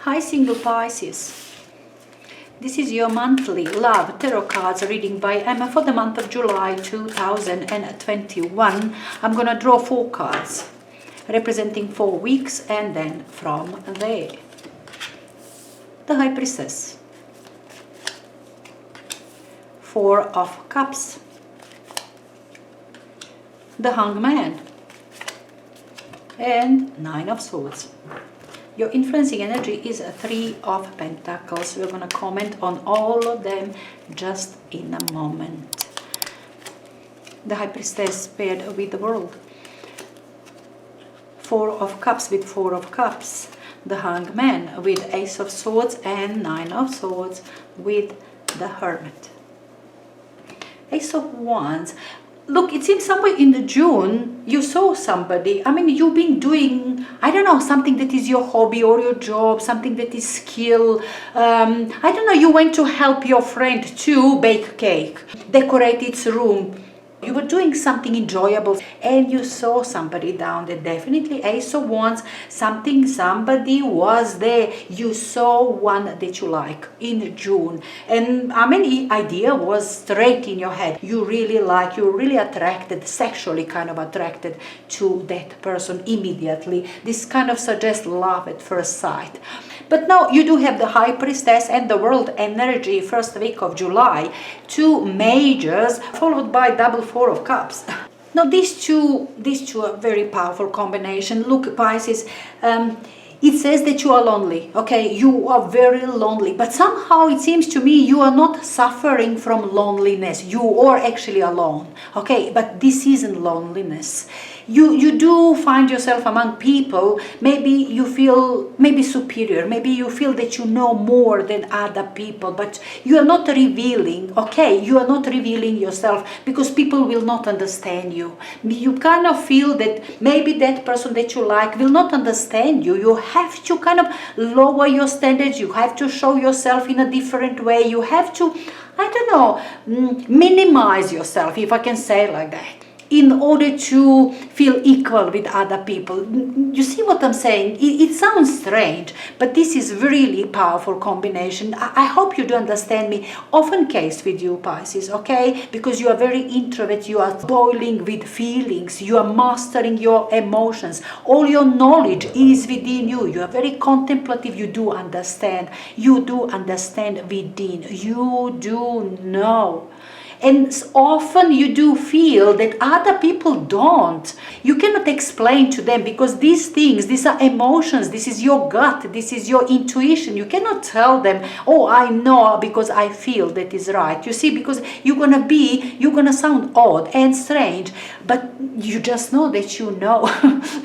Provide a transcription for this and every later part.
Hi single Pisces. This is your monthly love tarot cards reading by Emma for the month of July 2021. I'm gonna draw 4 cards representing 4 weeks and then from there. The High Priestess, 4 of Cups, the Hangman, and 9 of Swords. Your influencing energy is a 3 of Pentacles. We're going to comment on all of them just in a moment. The High Priestess paired with the World. 4 of Cups with 4 of Cups. The Hangman with Ace of Swords and 9 of Swords with the Hermit. Ace of Wands. Look, it seems somewhere in the June you saw somebody. I mean, you've been doing, I don't know, something that is your hobby or your job, something that is skill. I don't know, you went to help your friend to bake cake, decorate its room. You were doing something enjoyable and you saw somebody down there. Definitely Ace of Wands, somebody was there. You saw one that you like in June. And I mean, the idea was straight in your head. You really like, you're really attracted, sexually kind of attracted to that person immediately. This kind of suggests love at first sight. But now you do have the High Priestess and the World energy first week of July. 2 majors followed by double 4 of Cups. Now these two are very powerful combination. Look, Pisces, it says that you are lonely, okay? You are very lonely, but somehow it seems to me you are not suffering from loneliness. You are actually alone, okay? But this isn't loneliness. You do find yourself among people. Maybe you feel maybe superior. Maybe you feel that you know more than other people, but you are not revealing, okay? You are not revealing yourself because people will not understand you. You kind of feel that maybe that person that you like will not understand you. You have to kind of lower your standards. You have to show yourself in a different way. You have to, I don't know, minimize yourself, if I can say it like that, in order to feel equal with other people. You see what I'm saying? It sounds strange, but this is really powerful combination. I hope you do understand me. Often case with you, Pisces, okay? Because you are very introvert, you are boiling with feelings, you are mastering your emotions. All your knowledge is within you. You are very contemplative, you do understand. You do understand within. You do know. And often you do feel that other people don't. You cannot explain to them because these things, these are emotions, this is your gut, this is your intuition. You cannot tell them, oh, I know because I feel that is right. You see, because you're gonna sound odd and strange, but you just know that you know,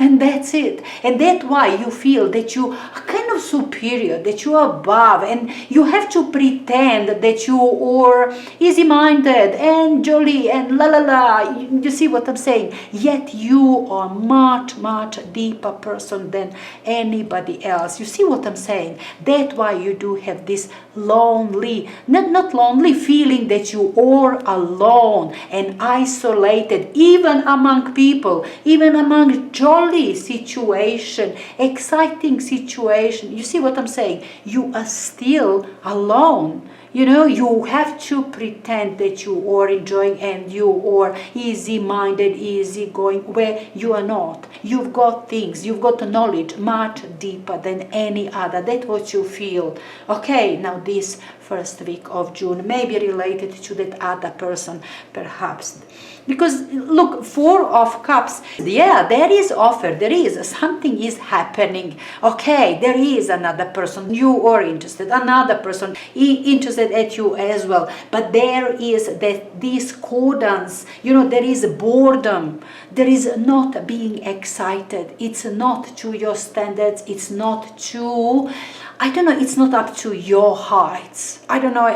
and that's it. And that's why you feel that you are kind of superior, that you are above, and you have to pretend that you are easy-minded and jolly and la la la. You see what I'm saying? Yet you are much deeper person than anybody else. You see what I'm saying? That's why you do have this lonely, not lonely feeling that you are alone and isolated, even among people, even among jolly situation, exciting situation. You see what I'm saying? You are still alone. You know, you have to pretend that you are enjoying and you are easy-minded, easy-going, where you are not. You've got things, you've got knowledge much deeper than any other. That's what you feel. Okay, now this first week of June may be related to that other person, perhaps. Because, look, 4 of Cups, yeah, there is offer, there is, something is happening. Okay, there is another person, you are interested, another person interested at you as well. But there is that discordance, you know, there is boredom, there is not being excited. It's not to your standards, it's not to, I don't know, it's not up to your heights. I don't know,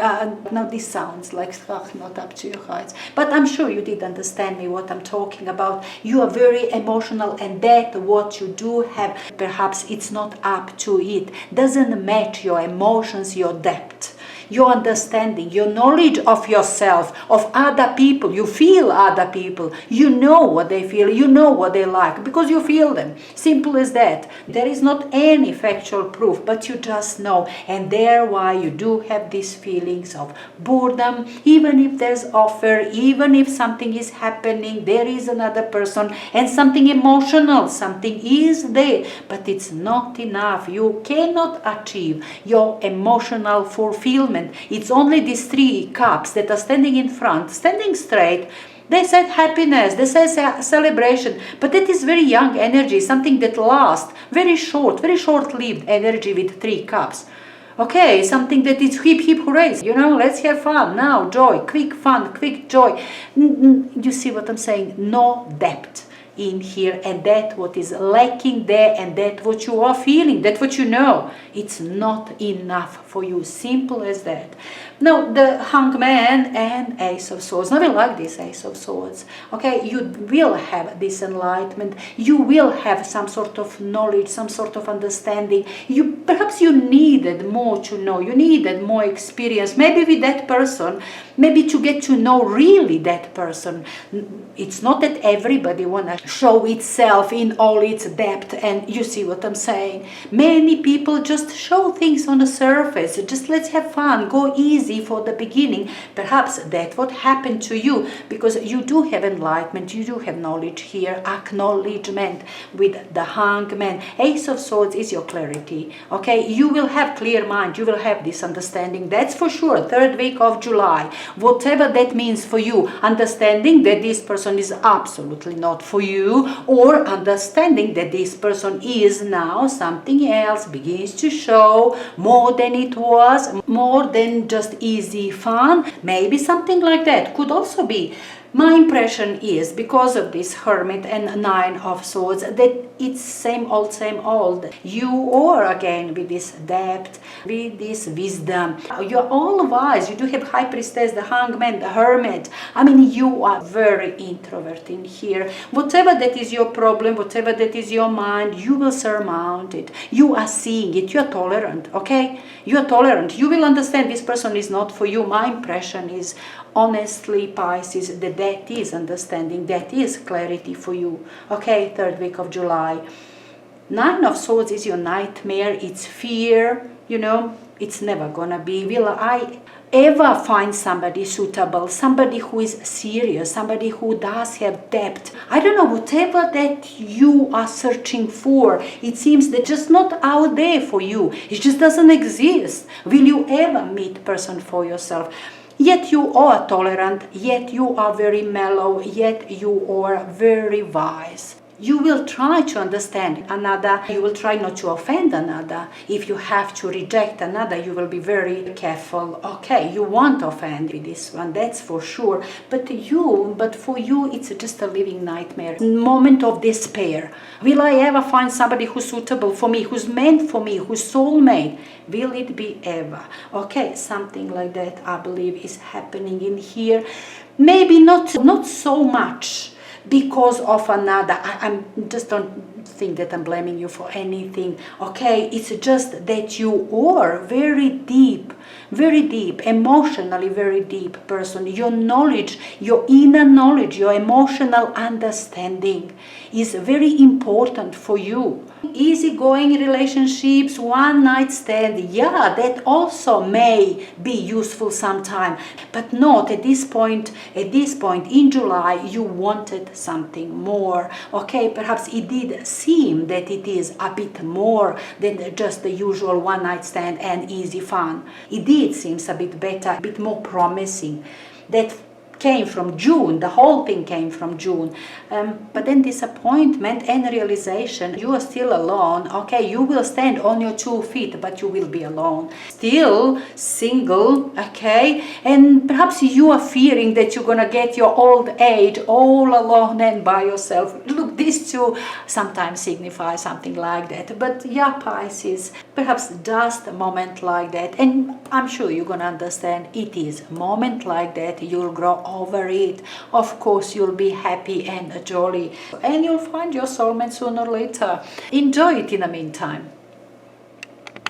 now this sounds like not up to your heights. But I'm sure you did understand me what I'm talking about. You are very emotional and that what you do have, perhaps it's not up to it. Doesn't match your emotions, your depth. your understanding, your knowledge of yourself, of other people. You feel other people. You know what they feel. You know what they like because you feel them. Simple as that. There is not any factual proof, but you just know. And there why you do have these feelings of boredom, even if there's offer, even if something is happening, there is another person and something emotional, something is there, but it's not enough. You cannot achieve your emotional fulfillment. It's only these 3 cups that are standing in front, standing straight. They said happiness, they said celebration, but that is very young energy, something that lasts, very short-lived energy with 3 cups. Okay, something that is hip hip hooray, let's have fun now, joy, quick fun, quick joy. You see what I'm saying? No depth in here, and that what is lacking there, and that what you are feeling, that what you know, it's not enough for you. Simple as that. Now the Hangman and Ace of Swords. Now we like this Ace of Swords. Okay, you will have this enlightenment. You will have some sort of knowledge, some sort of understanding. Perhaps you needed more to know. You needed more experience. Maybe with that person, maybe to get to know really that person. It's not that everybody wanna show itself in all its depth, and you see what I'm saying. Many people just show things on the surface. Just let's have fun, go easy for the beginning. Perhaps that's what happened to you, because you do have enlightenment, you do have knowledge here, acknowledgement with the Hangman. Ace of Swords is your clarity. Okay, you will have clear mind, you will have this understanding, that's for sure. 3rd week of July, whatever that means for you, understanding that this person is absolutely not for you, or understanding that this person is now something else, begins to show more than it was, more than just easy fun, maybe something like that could also be. My impression is, because of this Hermit and 9 of Swords, that it's same old. You are again with this depth, with this wisdom. You're all wise. You do have High Priestess, the Hangman, the Hermit. I mean, you are very introvert in here. Whatever that is your problem, whatever that is your mind, you will surmount it. You are seeing it. You're tolerant, okay? You're tolerant. You will understand this person is not for you. My impression is, honestly, Pisces, that is understanding, that is clarity for you. Okay, 3rd week of July. 9 of Swords is your nightmare, it's fear, it's never gonna be. Will I ever find somebody suitable, somebody who is serious, somebody who does have depth? I don't know, whatever that you are searching for, it seems that just not out there for you. It just doesn't exist. Will you ever meet person for yourself? Yet you are tolerant, yet you are very mellow, yet you are very wise. You will try to understand another, you will try not to offend another. If you have to reject another, you will be very careful. Okay, you won't offend with this one, that's for sure. But for you, it's just a living nightmare. Moment of despair. Will I ever find somebody who's suitable for me, who's meant for me, who's soulmate? Will it be ever? Okay, something like that, I believe, is happening in here. Maybe not so much because of another. I just don't think that I'm blaming you for anything. Okay, it's just that you are very deep, emotionally very deep person. Your knowledge, your inner knowledge, your emotional understanding is very important for you. Easygoing relationships, one night stand, yeah, that also may be useful sometime, but not at this point. At this point in July, you wanted something more. Okay, perhaps it did seem that it is a bit more than just the usual one night stand and easy fun. It did seem a bit better, a bit more promising. That came from June, the whole thing came from June. But then disappointment and realization, you are still alone. Okay, you will stand on your 2 feet, but you will be alone. Still single, okay? And perhaps you are fearing that you're gonna get your old age all alone and by yourself. Look, these two sometimes signify something like that. But yeah, Pisces, perhaps just a moment like that. And I'm sure you're gonna understand it is a moment like that. You'll grow over it. Of course, you'll be happy and jolly, and you'll find your soulmate sooner or later. Enjoy it in the meantime.